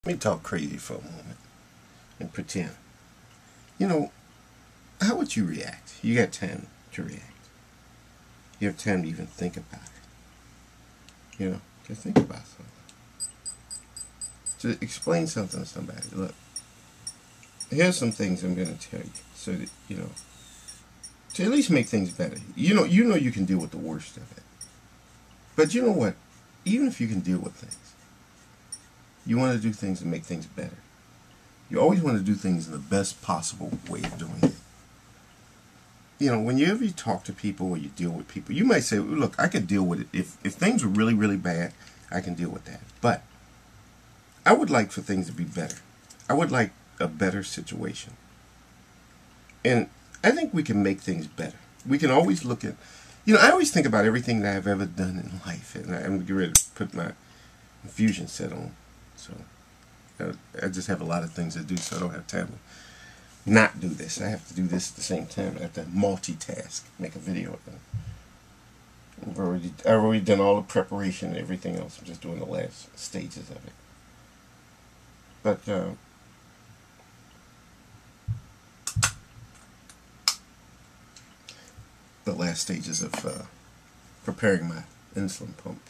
Let me talk crazy for a moment and pretend. You know, how would you react? You got time to react. You have time to even think about it. Just think about something. To explain something to somebody. Look, here's some things I'm going to tell you, so that to at least make things better. You know you can deal with the worst of it. But you know what? Even if you can deal with things, you want to do things to make things better. You always want to do things in the best possible way of doing it. Whenever you talk to people or you deal with people, you might say, look, I could deal with it. If things were really, really bad, I can deal with that. But I would like for things to be better. I would like a better situation. And I think we can make things better. We can always look at, I always think about everything that I've ever done in life. And I'm getting ready to put my infusion set on. So I just have a lot of things to do, so I don't have time to not do this. I have to do this at the same time. I have to multitask, make a video of it. I've already done all the preparation and everything else. I'm just doing the last stages of it. But the last stages of preparing my insulin pump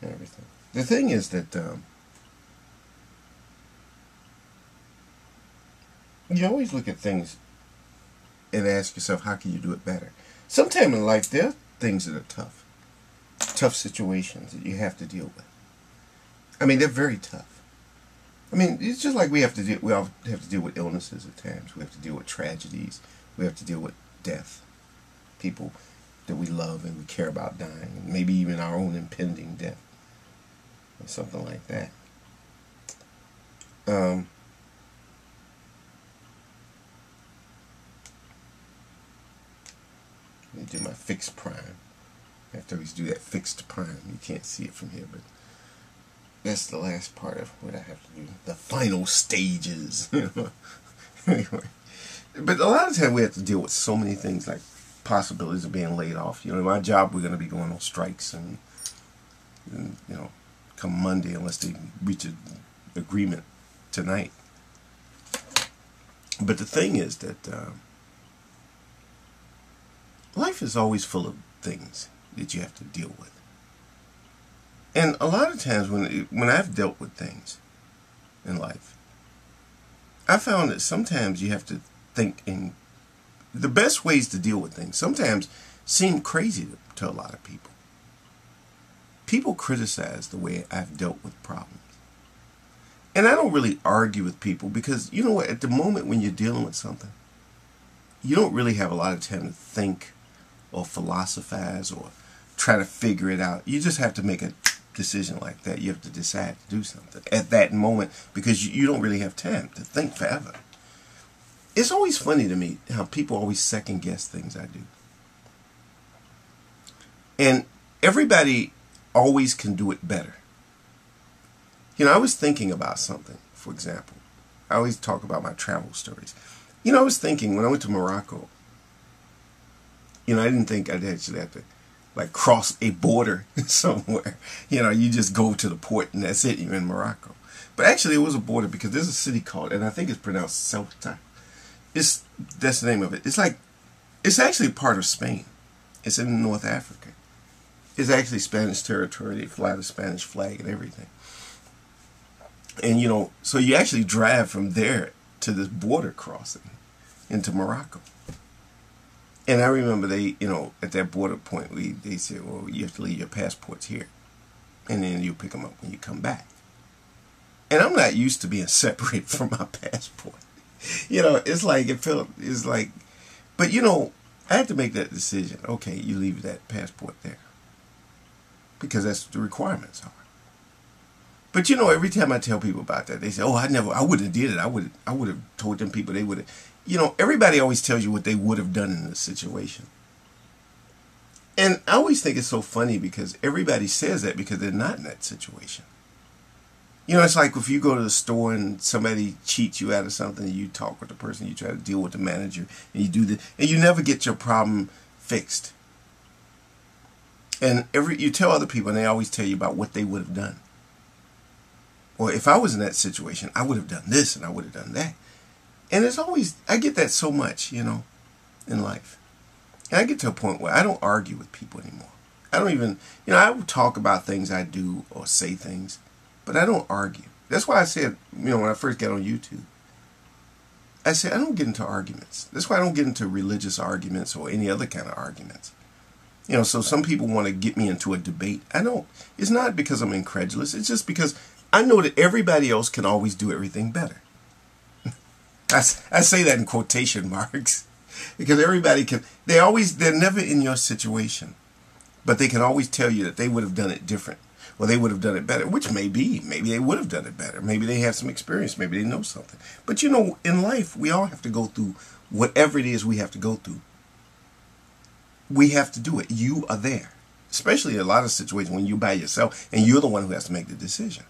and everything. The thing is that you always look at things and ask yourself, how can you do it better? Sometime in life, there are things that are tough situations that you have to deal with. I mean, they're very tough. I mean, it's just like we all have to deal with illnesses at times. We have to deal with tragedies. We have to deal with death. People that we love and we care about dying, and maybe even our own impending death, or something like that. Let me do my fixed prime. I have to always do that fixed prime. You can't see it from here, but that's the last part of what I have to do. The final stages. Anyway. But a lot of times we have to deal with so many things, like possibilities of being laid off. My job, we're going to be going on strikes and come Monday, unless they reach an agreement tonight. But the thing is that life is always full of things that you have to deal with. And a lot of times when I've dealt with things in life, I found that sometimes you have to think in the best ways to deal with things. Sometimes seem crazy to a lot of people. People criticize the way I've dealt with problems. And I don't really argue with people because, you know what, at the moment when you're dealing with something, you don't really have a lot of time to think or philosophize or try to figure it out. You just have to make a decision like that. You have to decide to do something at that moment because you don't really have time to think forever. It's always funny to me how people always second guess things I do. And everybody always can do it better. I was thinking about something, for example. I always talk about my travel stories. I was thinking when I went to Morocco, I didn't think I'd actually have to cross a border somewhere. You just go to the port and that's it. You're in Morocco. But actually it was a border because there's a city called, and I think it's pronounced Ceuta. That's the name of it. It's actually part of Spain. It's in North Africa. It's actually Spanish territory. They fly the Spanish flag and everything. And so you actually drive from there to this border crossing into Morocco. And I remember they, at that border point, they said, well, you have to leave your passports here. And then you pick them up when you come back. And I'm not used to being separated from my passport. It's like, but I had to make that decision. Okay, you leave that passport there. Because that's what the requirements are. But every time I tell people about that, they say, oh, I would have did it. I would have told them people they would have. Everybody always tells you what they would have done in this situation. And I always think it's so funny because everybody says that because they're not in that situation. It's like if you go to the store and somebody cheats you out of something, and you talk with the person, you try to deal with the manager, and you do this, and you never get your problem fixed. And you tell other people, and they always tell you about what they would have done. Or if I was in that situation, I would have done this and I would have done that. And it's always, I get that so much, in life. And I get to a point where I don't argue with people anymore. I don't even, I will talk about things I do or say things, but I don't argue. That's why I said, when I first got on YouTube, I said I don't get into arguments. That's why I don't get into religious arguments or any other kind of arguments. So some people want to get me into a debate. I don't. It's not because I'm incredulous. It's just because I know that everybody else can always do everything better. I say that in quotation marks because everybody can. They're never in your situation, but they can always tell you that they would have done it different. Or they would have done it better, which may be. Maybe they would have done it better. Maybe they have some experience. Maybe they know something. But in life, we all have to go through whatever it is we have to go through. We have to do it. You are there. Especially in a lot of situations when you're by yourself and you're the one who has to make the decision.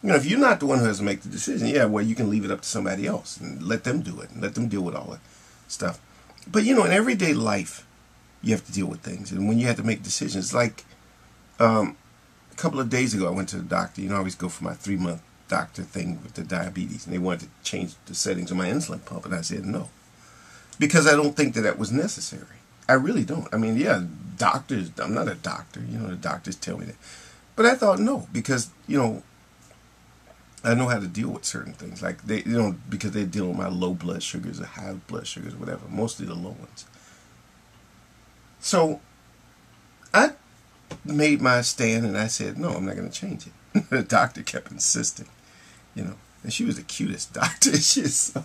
If you're not the one who has to make the decision, you can leave it up to somebody else and let them do it and let them deal with all that stuff. But, in everyday life, you have to deal with things. And when you have to make decisions, like a couple of days ago, I went to the doctor. I always go for my 3-month doctor thing with the diabetes. And they wanted to change the settings of my insulin pump. And I said no. Because I don't think that was necessary. I really don't. I mean, doctors, I'm not a doctor. The doctors tell me that. But I thought no. Because, I know how to deal with certain things. Like, because they deal with my low blood sugars or high blood sugars or whatever. Mostly the low ones. So, I made my stand and I said, no, I'm not going to change it. The doctor kept insisting, and she was the cutest doctor. She's so,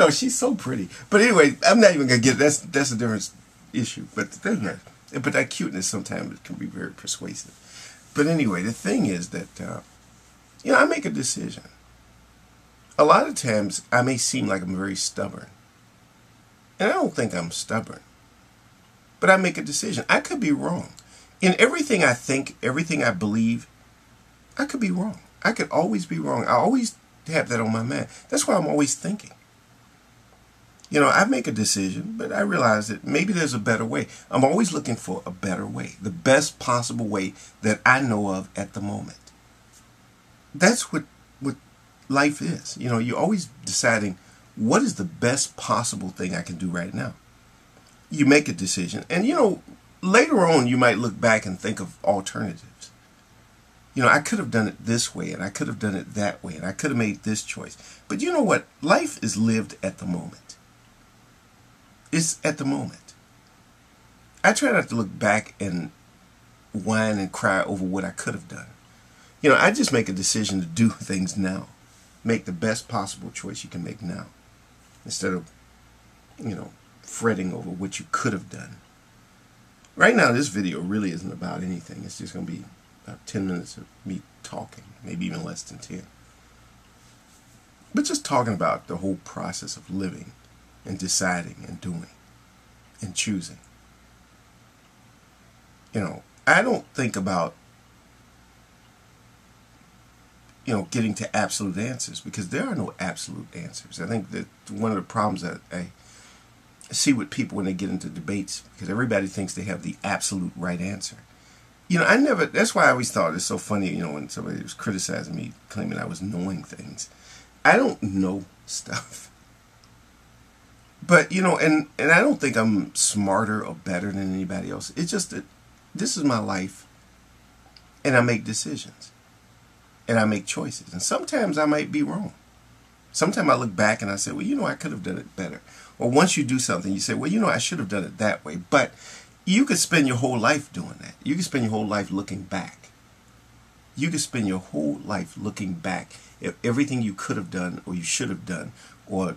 she's so pretty. But anyway, I'm not even going to get, that's a different issue. But that cuteness sometimes can be very persuasive. But anyway, the thing is that, I make a decision. A lot of times I may seem like I'm very stubborn. And I don't think I'm stubborn. But I make a decision. I could be wrong. In everything I think, everything I believe, I could be wrong. I could always be wrong. I always have that on my mind. That's why I'm always thinking. I make a decision, but I realize that maybe there's a better way. I'm always looking for a better way. The best possible way that I know of at the moment. That's what life is. You're always deciding what is the best possible thing I can do right now. You make a decision. And, later on, you might look back and think of alternatives. I could have done it this way, and I could have done it that way, and I could have made this choice. But you know what? Life is lived at the moment. It's at the moment. I try not to look back and whine and cry over what I could have done. I just make a decision to do things now. Make the best possible choice you can make now. Instead of, fretting over what you could have done. Right now, this video really isn't about anything. It's just going to be about 10 minutes of me talking. Maybe even less than 10. But just talking about the whole process of living and deciding and doing and choosing. I don't think about getting to absolute answers, because there are no absolute answers. I think that one of the problems that I see with people when they get into debates, because everybody thinks they have the absolute right answer. That's why I always thought it's so funny, when somebody was criticizing me, claiming I was knowing things. I don't know stuff. But, and I don't think I'm smarter or better than anybody else. It's just that this is my life, and I make decisions. And I make choices. And sometimes I might be wrong. Sometimes I look back and I say, well, I could have done it better. Or once you do something, you say, well, I should have done it that way. But you could spend your whole life doing that. You could spend your whole life looking back. You could spend your whole life looking back at everything you could have done or you should have done. Or,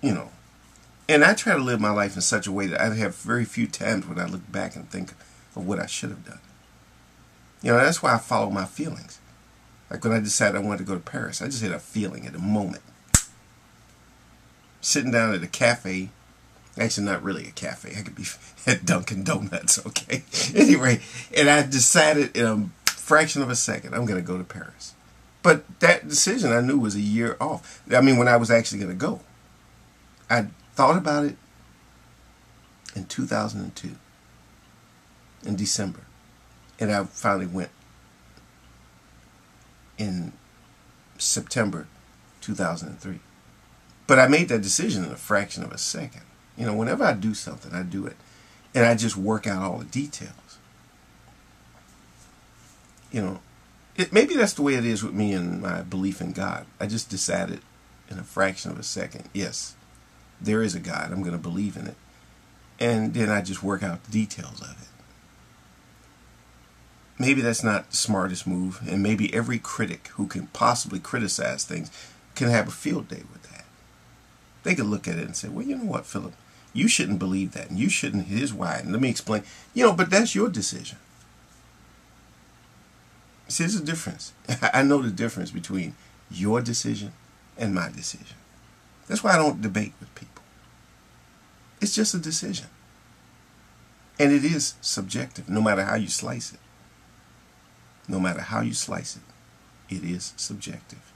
And I try to live my life in such a way that I have very few times when I look back and think of what I should have done. That's why I follow my feelings. Like when I decided I wanted to go to Paris, I just had a feeling at a moment. Sitting down at a cafe, actually not really a cafe, I could be at Dunkin' Donuts, okay? Anyway, and I decided in a fraction of a second, I'm going to go to Paris. But that decision I knew was a year off. I mean, when I was actually going to go. I thought about it in 2002, in December. And I finally went in September 2003. But I made that decision in a fraction of a second. You know, whenever I do something, I do it. And I just work out all the details. You know, maybe that's the way it is with me and my belief in God. I just decided in a fraction of a second, yes, there is a God. I'm going to believe in it. And then I just work out the details of it. Maybe that's not the smartest move. And maybe every critic who can possibly criticize things can have a field day with that. They could look at it and say, well, you know what, Philip? You shouldn't believe that. And you shouldn't. Here's why. And let me explain. You know, but that's your decision. See, there's a difference. I know the difference between your decision and my decision. That's why I don't debate with people. It's just a decision. And it is subjective, no matter how you slice it. No matter how you slice it, it is subjective.